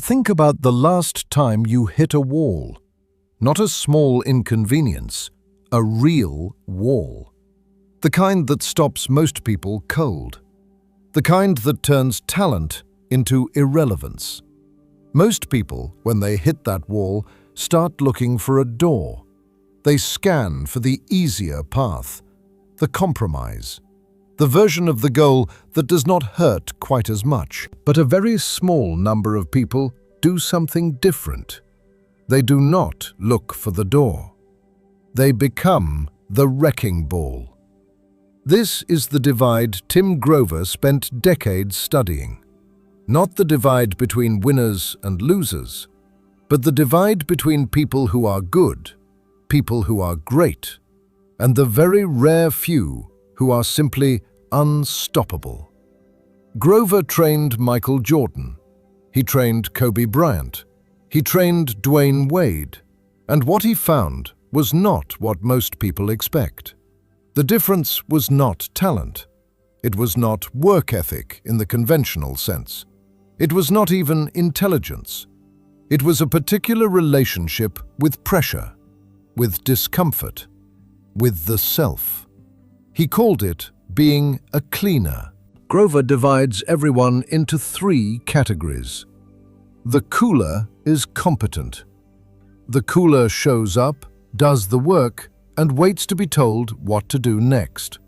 Think about the last time you hit a wall. Not a small inconvenience, a real wall. The kind that stops most people cold. The kind that turns talent into irrelevance. Most people, when they hit that wall, start looking for a door. They scan for the easier path, the compromise, the version of the goal that does not hurt quite as much. But a very small number of people do something different. They do not look for the door. They become the wrecking ball. This is the divide Tim Grover spent decades studying. Not the divide between winners and losers, but the divide between people who are good, people who are great, and the very rare few who are simply unstoppable. Grover trained Michael Jordan. He trained Kobe Bryant. He trained Dwayne Wade. And what he found was not what most people expect. The difference was not talent. It was not work ethic in the conventional sense. It was not even intelligence. It was a particular relationship with pressure, with discomfort, with the self. He called it being a cleaner. Grover divides everyone into 3 categories. The cooler is competent. The cooler shows up, does the work, and waits to be told what to do next.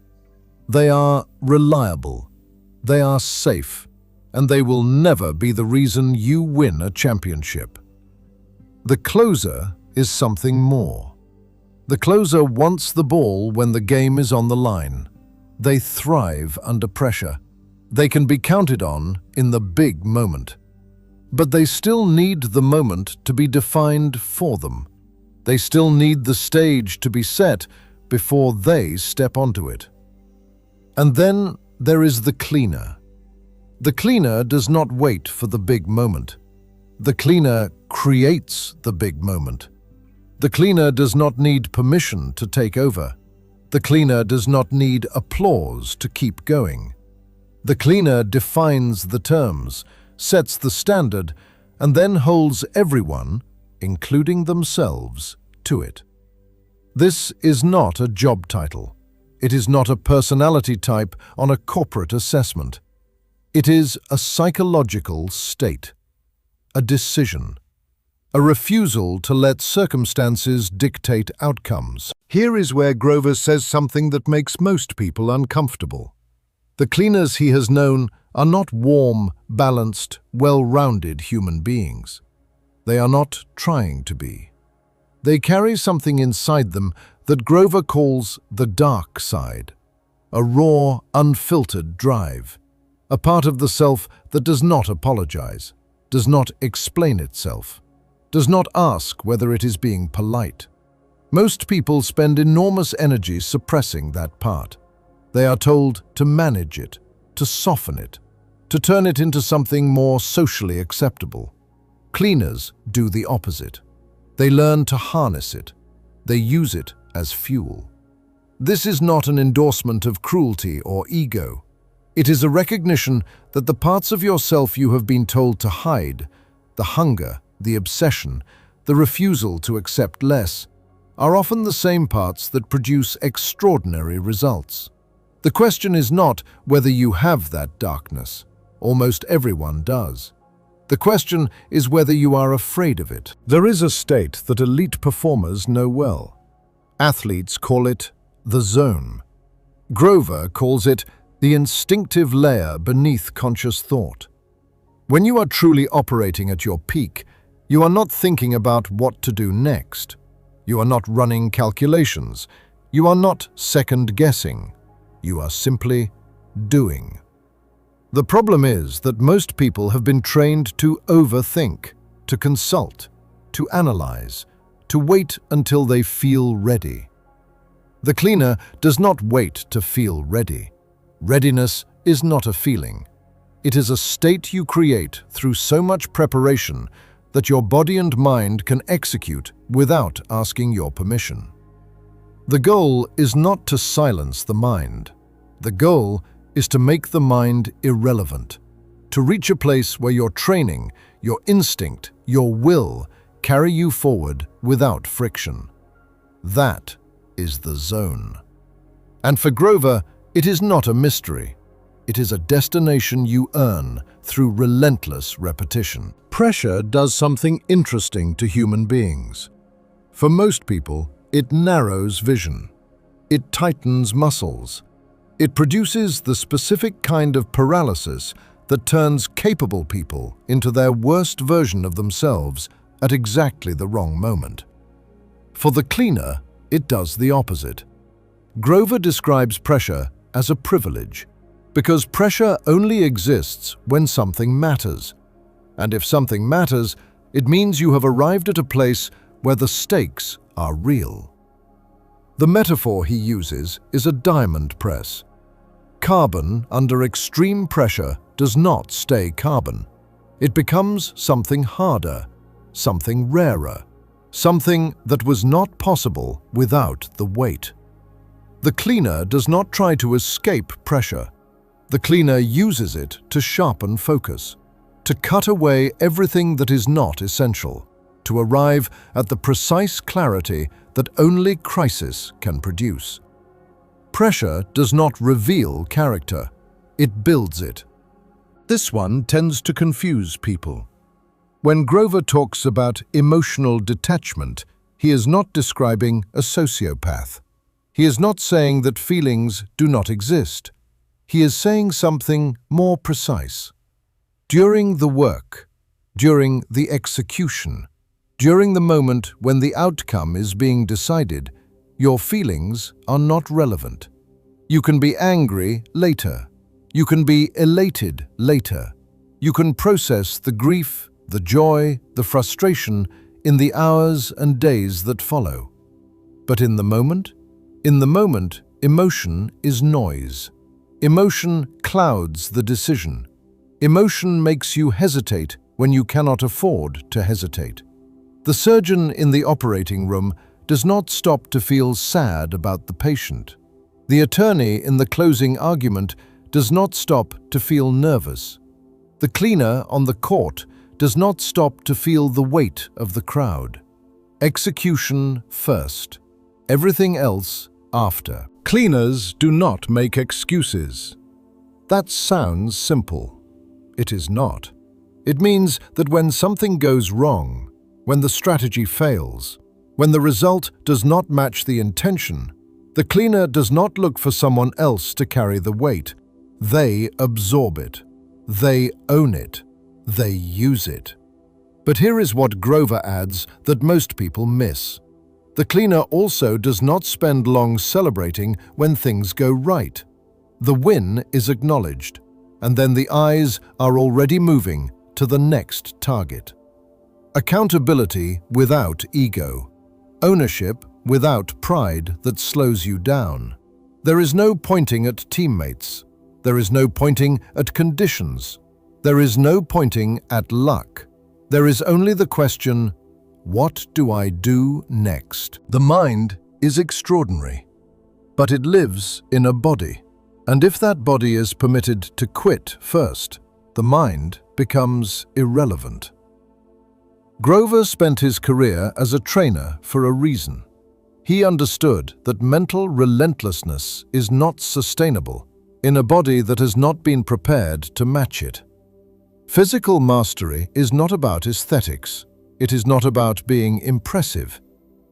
They are reliable. They are safe. And they will never be the reason you win a championship. The closer is something more. The closer wants the ball when the game is on the line. They thrive under pressure. They can be counted on in the big moment. But they still need the moment to be defined for them. They still need the stage to be set before they step onto it. And then there is the cleaner. The cleaner does not wait for the big moment. The cleaner creates the big moment. The cleaner does not need permission to take over. The cleaner does not need applause to keep going. The cleaner defines the terms, sets the standard, and then holds everyone, including themselves, to it. This is not a job title. It is not a personality type on a corporate assessment. It is a psychological state, a decision, a refusal to let circumstances dictate outcomes. Here is where Grover says something that makes most people uncomfortable. The cleaners he has known are not warm, balanced, well-rounded human beings. They are not trying to be. They carry something inside them that Grover calls the dark side, a raw, unfiltered drive. A part of the self that does not apologize, does not explain itself, does not ask whether it is being polite. Most people spend enormous energy suppressing that part. They are told to manage it, to soften it, to turn it into something more socially acceptable. Cleaners do the opposite. They learn to harness it. They use it as fuel. This is not an endorsement of cruelty or ego. It is a recognition that the parts of yourself you have been told to hide, the hunger, the obsession, the refusal to accept less, are often the same parts that produce extraordinary results. The question is not whether you have that darkness. Almost everyone does. The question is whether you are afraid of it. There is a state that elite performers know well. Athletes call it the zone. Grover calls it the instinctive layer beneath conscious thought. When you are truly operating at your peak, you are not thinking about what to do next. You are not running calculations. You are not second-guessing. You are simply doing. The problem is that most people have been trained to overthink, to consult, to analyze, to wait until they feel ready. The cleaner does not wait to feel ready. Readiness is not a feeling. It is a state you create through so much preparation that your body and mind can execute without asking your permission. The goal is not to silence the mind. The goal is to make the mind irrelevant. to reach a place where your training, your instinct, your will carry you forward without friction. That is the zone. And for Grover, it is not a mystery. It is a destination you earn through relentless repetition. Pressure does something interesting to human beings. For most people, it narrows vision. It tightens muscles. It produces the specific kind of paralysis that turns capable people into their worst version of themselves at exactly the wrong moment. For the cleaner, it does the opposite. Grover describes pressure as a privilege, because pressure only exists when something matters. And if something matters, it means you have arrived at a place where the stakes are real. The metaphor he uses is a diamond press. Carbon under extreme pressure does not stay carbon. It becomes something harder, something rarer, something that was not possible without the weight. The cleaner does not try to escape pressure. The cleaner uses it to sharpen focus, to cut away everything that is not essential, to arrive at the precise clarity that only crisis can produce. Pressure does not reveal character, it builds it. This one tends to confuse people. When Grover talks about emotional detachment, he is not describing a sociopath. He is not saying that feelings do not exist. He is saying something more precise. During the work, during the execution, during the moment when the outcome is being decided, your feelings are not relevant. You can be angry later. You can be elated later. You can process the grief, the joy, the frustration in the hours and days that follow. But in the moment, emotion is noise. Emotion clouds the decision. Emotion makes you hesitate when you cannot afford to hesitate. The surgeon in the operating room does not stop to feel sad about the patient. The attorney in the closing argument does not stop to feel nervous. The cleaner on the court does not stop to feel the weight of the crowd. Execution first, everything else after. Cleaners do not make excuses. That sounds simple. It is not. It means that when something goes wrong, when the strategy fails, when the result does not match the intention, the cleaner does not look for someone else to carry the weight. They absorb it. They own it. They use it. But here is what Grover adds that most people miss. The cleaner also does not spend long celebrating when things go right. The win is acknowledged, and then the eyes are already moving to the next target. Accountability without ego. Ownership without pride that slows you down. There is no pointing at teammates. There is no pointing at conditions. There is no pointing at luck. There is only the question, what do I do next? The mind is extraordinary, but it lives in a body. And if that body is permitted to quit first, the mind becomes irrelevant. Grover spent his career as a trainer for a reason. He understood that mental relentlessness is not sustainable in a body that has not been prepared to match it. Physical mastery is not about aesthetics. It is not about being impressive.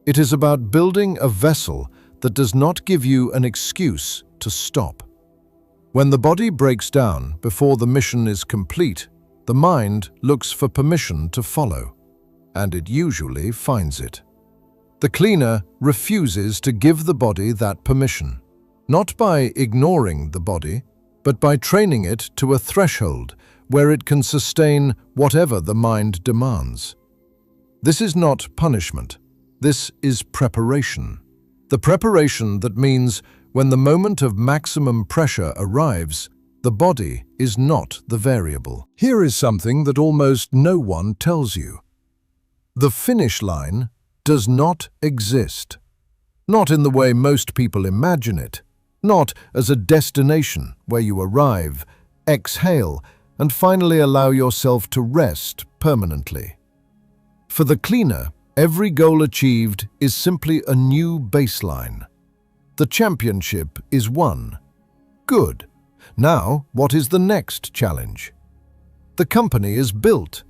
It is about building a vessel that does not give you an excuse to stop. When the body breaks down before the mission is complete, the mind looks for permission to follow, and it usually finds it. The cleaner refuses to give the body that permission, not by ignoring the body, but by training it to a threshold where it can sustain whatever the mind demands. This is not punishment. This is preparation. The preparation that means when the moment of maximum pressure arrives, the body is not the variable. Here is something that almost no one tells you. The finish line does not exist. Not in the way most people imagine it. Not as a destination where you arrive, exhale, and finally allow yourself to rest permanently. For the cleaner, every goal achieved is simply a new baseline. The championship is won. Good. Now, what is the next challenge? The company is built.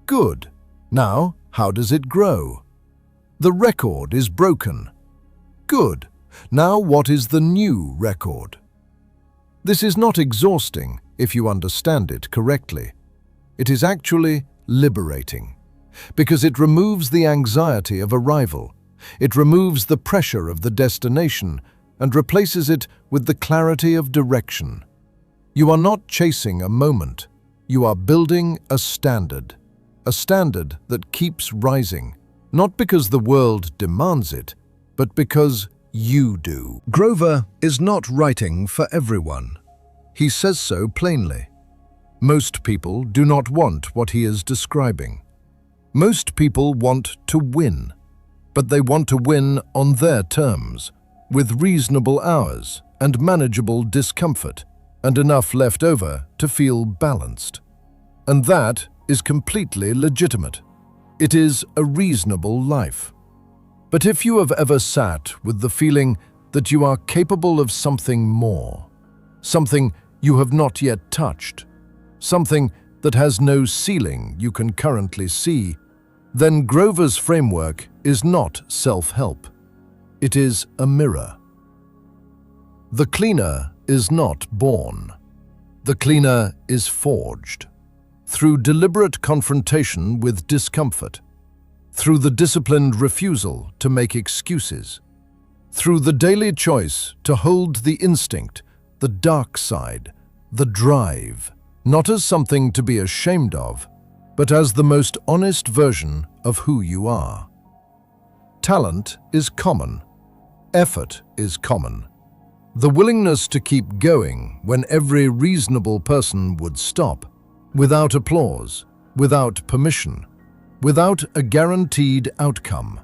Good. Now, how does it grow? The record is broken. Good. Now, what is the new record? This is not exhausting if you understand it correctly. It is actually liberating, because it removes the anxiety of arrival. It removes the pressure of the destination and replaces it with the clarity of direction. You are not chasing a moment. You are building a standard that keeps rising, not because the world demands it, but because you do. Grover is not writing for everyone. He says so plainly. Most people do not want what he is describing. Most people want to win, but they want to win on their terms, with reasonable hours and manageable discomfort, and enough left over to feel balanced. And that is completely legitimate. It is a reasonable life. But if you have ever sat with the feeling that you are capable of something more, something you have not yet touched, something that has no ceiling you can currently see, then Grover's framework is not self-help. It is a mirror. The cleaner is not born. The cleaner is forged through deliberate confrontation with discomfort, through the disciplined refusal to make excuses, through the daily choice to hold the instinct, the dark side, the drive, not as something to be ashamed of, but as the most honest version of who you are. Talent is common. Effort is common. The willingness to keep going when every reasonable person would stop, without applause, without permission, without a guaranteed outcome.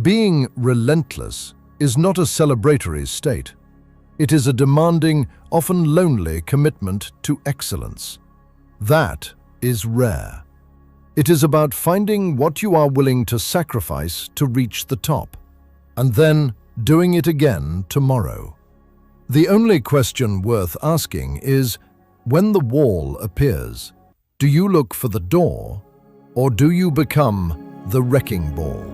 Being relentless is not a celebratory state. It is a demanding, often lonely commitment to excellence. That is rare. It is about finding what you are willing to sacrifice to reach the top, and then doing it again tomorrow. The only question worth asking is, when the wall appears, do you look for the door, or do you become the wrecking ball?